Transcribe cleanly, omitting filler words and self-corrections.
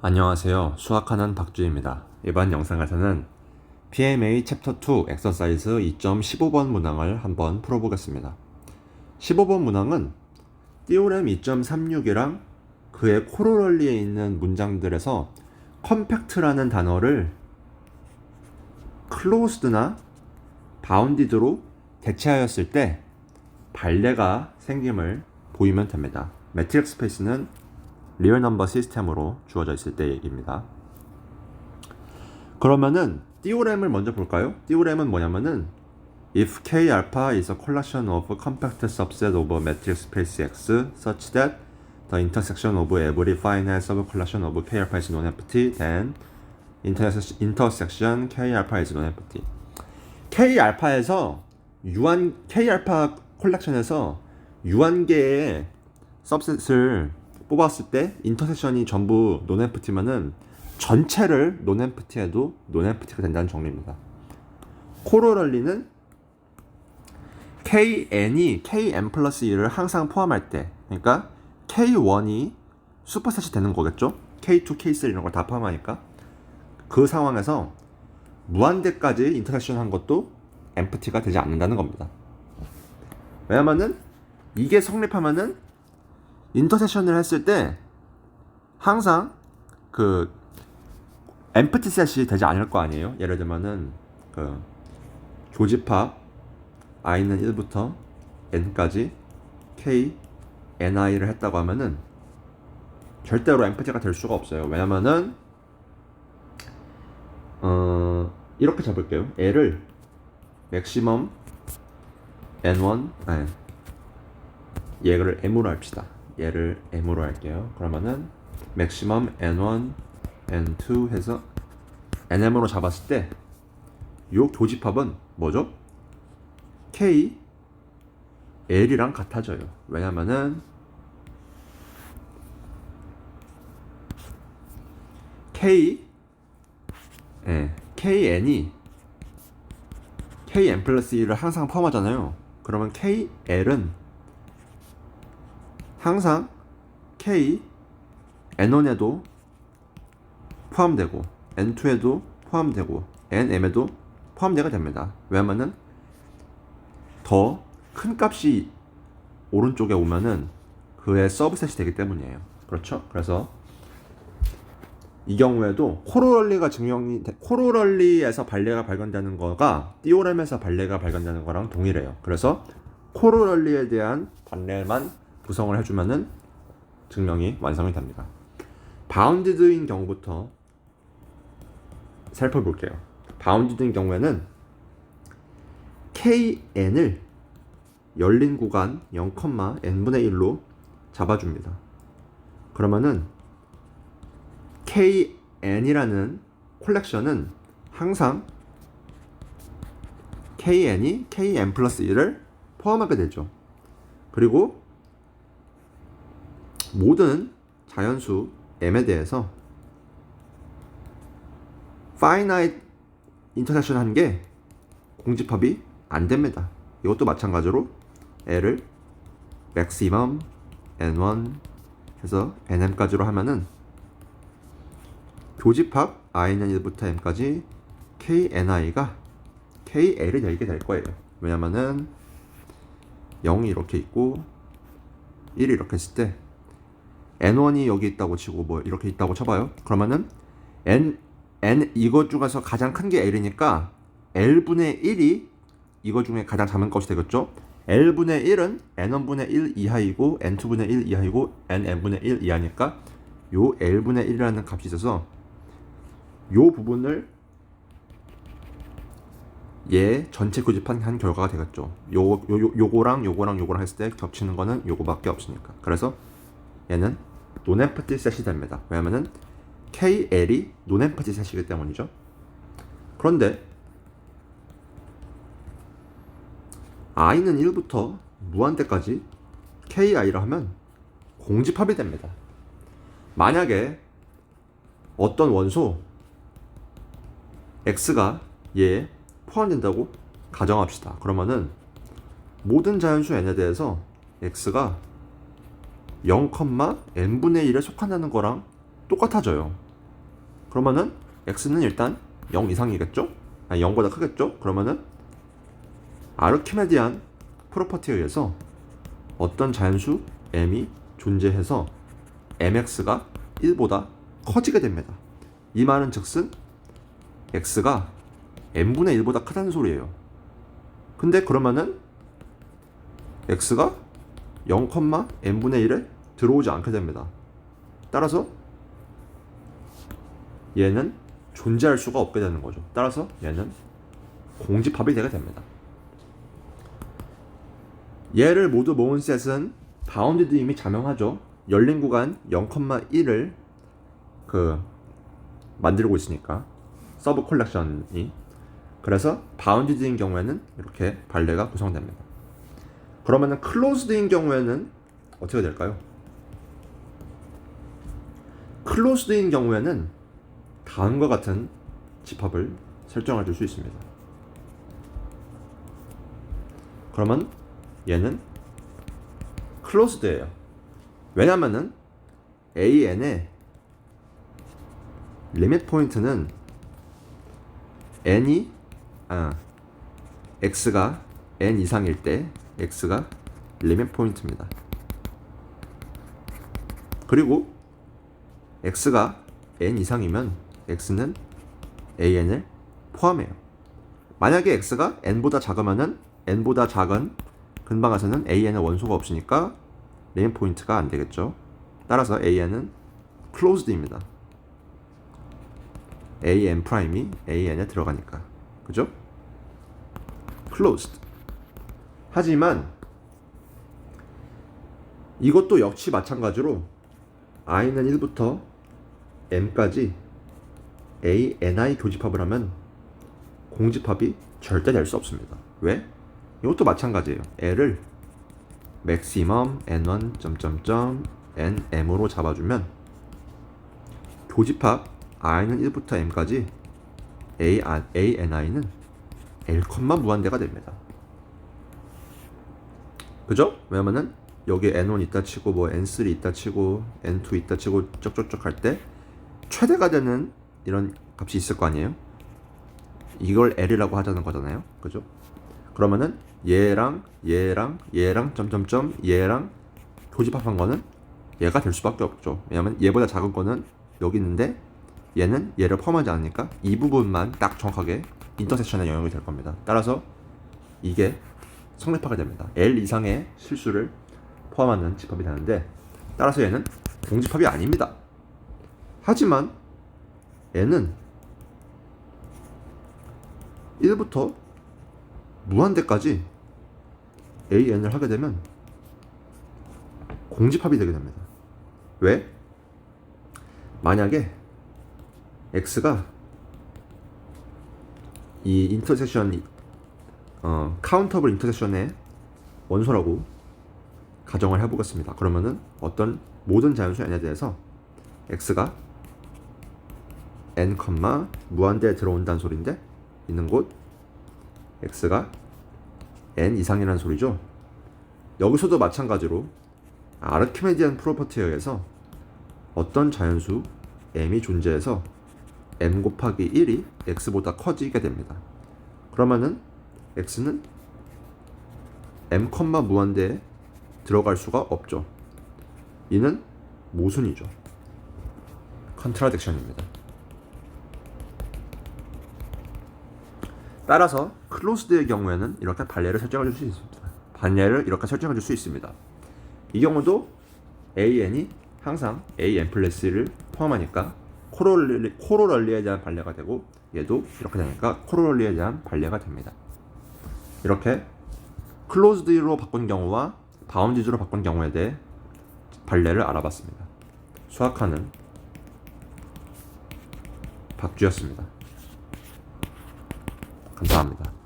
안녕하세요. 수학하는 박주희입니다. 이번 영상에서는 PMA 챕터 2 엑서사이즈 2.15번 문항을 한번 풀어보겠습니다. 15번 문항은 띠오렘 2.36이랑 그의 코로럴리에 있는 문장들에서 컴팩트라는 단어를 클로즈드나 바운디드로 대체하였을 때 발레가 생김을 보이면 됩니다. 매트릭스 스페이스는 리얼 넘버 시스템으로 주어져 있을 때 얘기입니다. 그러면은 띠오렘을 먼저 볼까요? 띠오렘은 뭐냐면은 if k alpha is a collection of compact subset of a matrix space X such that the intersection of every finite subcollection of k alpha is non-empty, then intersection k alpha is non-empty. k 알파에서 k 알파 콜렉션에서 유한계의 서브셋을 뽑았을 때 인터섹션이 전부 논엠프티면은 전체를 논엠프티해도 논엠프티가 된다는 정리입니다. 코로럴리는 KN이 KN 플러스 1을 항상 포함할 때, 그러니까 K1이 슈퍼셋이 되는 거겠죠? K2, K3 이런 걸 다 포함하니까 그 상황에서 무한대까지 인터섹션 한 것도 엠프티가 되지 않는다는 겁니다. 왜냐면은 이게 성립하면은 인터섹션을 했을 때 항상 그 엠프티 셋이 되지 않을 거 아니에요. 예를 들면은 그 교집합 i는 1부터 n까지 k ni를 했다고 하면은 절대로 엠프티가 될 수가 없어요. 왜냐면은 이렇게 잡을게요. 얘를 맥시멈 n1 얘를 m으로 합시다. 얘를 m으로 할게요. 그러면은 맥시멈 n1, n2 해서 nm으로 잡았을 때 요 교집합은 뭐죠? k l이랑 같아져요. 왜냐면은 kn이 kn 플러스 1을 항상 포함하잖아요. 그러면 kl은 항상 k n1에도 포함되고 n2에도 포함되고 nm에도 포함되게 됩니다. 왜냐면은 더 큰 값이 오른쪽에 오면은 그의 서브셋이 되기 때문이에요. 그렇죠? 그래서 이 경우에도 코로럴리에서 발레가 발견되는 거가 띠오렘에서 발레가 발견되는 거랑 동일해요. 그래서 코로럴리에 대한 관례만 구성을 해주면은 증명이 완성이 됩니다. 바운디드인 경우부터 살펴볼게요. 바운디드인 경우에는 KN을 열린 구간 0,n분의 1로 잡아줍니다. 그러면은 KN이라는 콜렉션은 항상 KN이 KN 플러스 1을 포함하게 되죠. 그리고 모든 자연수 m에 대해서 finite intersection 한 게 공집합이 안 됩니다. 이것도 마찬가지로 L을 maximum n1 해서 nm까지로 하면은 교집합 i는 1부터 m까지 kni가 kl을 열게 될 거예요. 왜냐면은 0이 이렇게 있고 1이 이렇게 했을 때 n1이 여기 있다고 치고 뭐 이렇게 있다고 쳐봐요. 그러면은 n 이것 중에서 가장 큰 게 l이니까 l분의 1이 이거 중에 가장 작은 값이 되겠죠. l분의 1은 n1분의 1 이하이고 n2분의 1 이하이고 nm분의 1 이하니까 요 l분의 1이라는 값이 있어서 요 부분을 얘 전체 교집합한 결과가 되겠죠. 요거랑 했을 때 겹치는 거는 요거밖에 없으니까. 그래서 얘는 논엠프티 셋이 됩니다. 왜냐면은 KL이 논엠프티 셋이기 때문이죠. 그런데 i는 1부터 무한대까지 KI라 하면 공집합이 됩니다. 만약에 어떤 원소 X가 얘에 포함된다고 가정합시다. 그러면은 모든 자연수 n에 대해서 X가 0,n분의 1에 속한다는 거랑 똑같아져요. 그러면은 x는 일단 0 이상이겠죠? 아니 0보다 크겠죠? 그러면은 아르키메디안 프로퍼티에 의해서 어떤 자연수 m이 존재해서 mx가 1보다 커지게 됩니다. 이 말은 즉슨 x가 n분의 1보다 크다는 소리예요. 근데 그러면은 x가 0,n분의 1에 들어오지 않게 됩니다. 따라서 얘는 존재할 수가 없게 되는 거죠. 따라서 얘는 공집합이 되게 됩니다. 얘를 모두 모은 셋은 바운디드 이미 자명하죠. 열린 구간 0,1을 만들고 있으니까 서브 콜렉션이. 그래서 바운디드인 경우에는 이렇게 발레가 구성됩니다. 그러면은 클로즈드인 경우에는 어떻게 될까요? 클로즈드인 경우에는 다음과 같은 집합을 설정해 줄 수 있습니다. 그러면 얘는 클로즈드예요. 왜냐면은 AN의 리밋 포인트는 x가 n 이상일 때 x가 리밋 포인트입니다. 그리고 x가 n 이상이면 x는 an을 포함해요. 만약에 x가 n보다 작으면은 n보다 작은 근방에서는 an의 원소가 없으니까 리밋 포인트가 안 되겠죠. 따라서 an은 closed입니다. an 프라임이 an에 들어가니까. 그죠? closed. 하지만 이것도 역시 마찬가지로 i는 1부터 m까지 ani 교집합을 하면 공집합이 절대 될 수 없습니다. 왜? 이것도 마찬가지예요. L을 maximum n1 nm으로 잡아주면 교집합 i는 1부터 m까지 ani는 L, 무한대가 됩니다. 그죠? 왜냐면은 여기 n1 있다 치고 뭐 n3 있다 치고 n2 있다 치고 쪽쪽쪽 할 때 최대가 되는 이런 값이 있을 거 아니에요? 이걸 L이라고 하자는 거잖아요. 그죠? 그러면은 얘랑 점점점 얘랑 교집합한 거는 얘가 될 수밖에 없죠. 왜냐면 얘보다 작은 거는 여기 있는데 얘는 얘를 포함하지 않으니까 이 부분만 딱 정확하게 인터섹션에 영역이 될 겁니다. 따라서 이게 성립하게 됩니다. L 이상의 실수를 포함하는 집합이 되는데, 따라서 얘는 공집합이 아닙니다. 하지만 N은 1부터 무한대까지 AN을 하게 되면 공집합이 되게 됩니다. 왜? 만약에 X가 이 인터섹션 카운터블 인터섹션의 원소라고 가정을 해보겠습니다. 그러면은 어떤 모든 자연수 n에 대해서 x가 n, 무한대에 들어온다는 소리인데 있는 곳 x가 n 이상이라는 소리죠. 여기서도 마찬가지로 아르키메디안 프로퍼티에 의해서 어떤 자연수 m이 존재해서 m 곱하기 1이 x보다 커지게 됩니다. 그러면은 x는 m, 무한대에 들어갈 수가 없죠. 이는 모순이죠. 컨트라딕션입니다. 따라서 클로스드의 경우에는 이렇게 발레를 설정해 줄 수 있습니다. 발레를 이렇게 설정해 줄 수 있습니다. 이 경우도 AN이 항상 AN+를 포함하니까 코로럴리에 대한 발레가 되고, 얘도 이렇게 되니까 코로럴리에 대한 발레가 됩니다. 이렇게 클로즈드로 바꾼 경우와 바운디드로 바꾼 경우에 대해 발레를 알아봤습니다. 수학하는 박쥐였습니다. 감사합니다.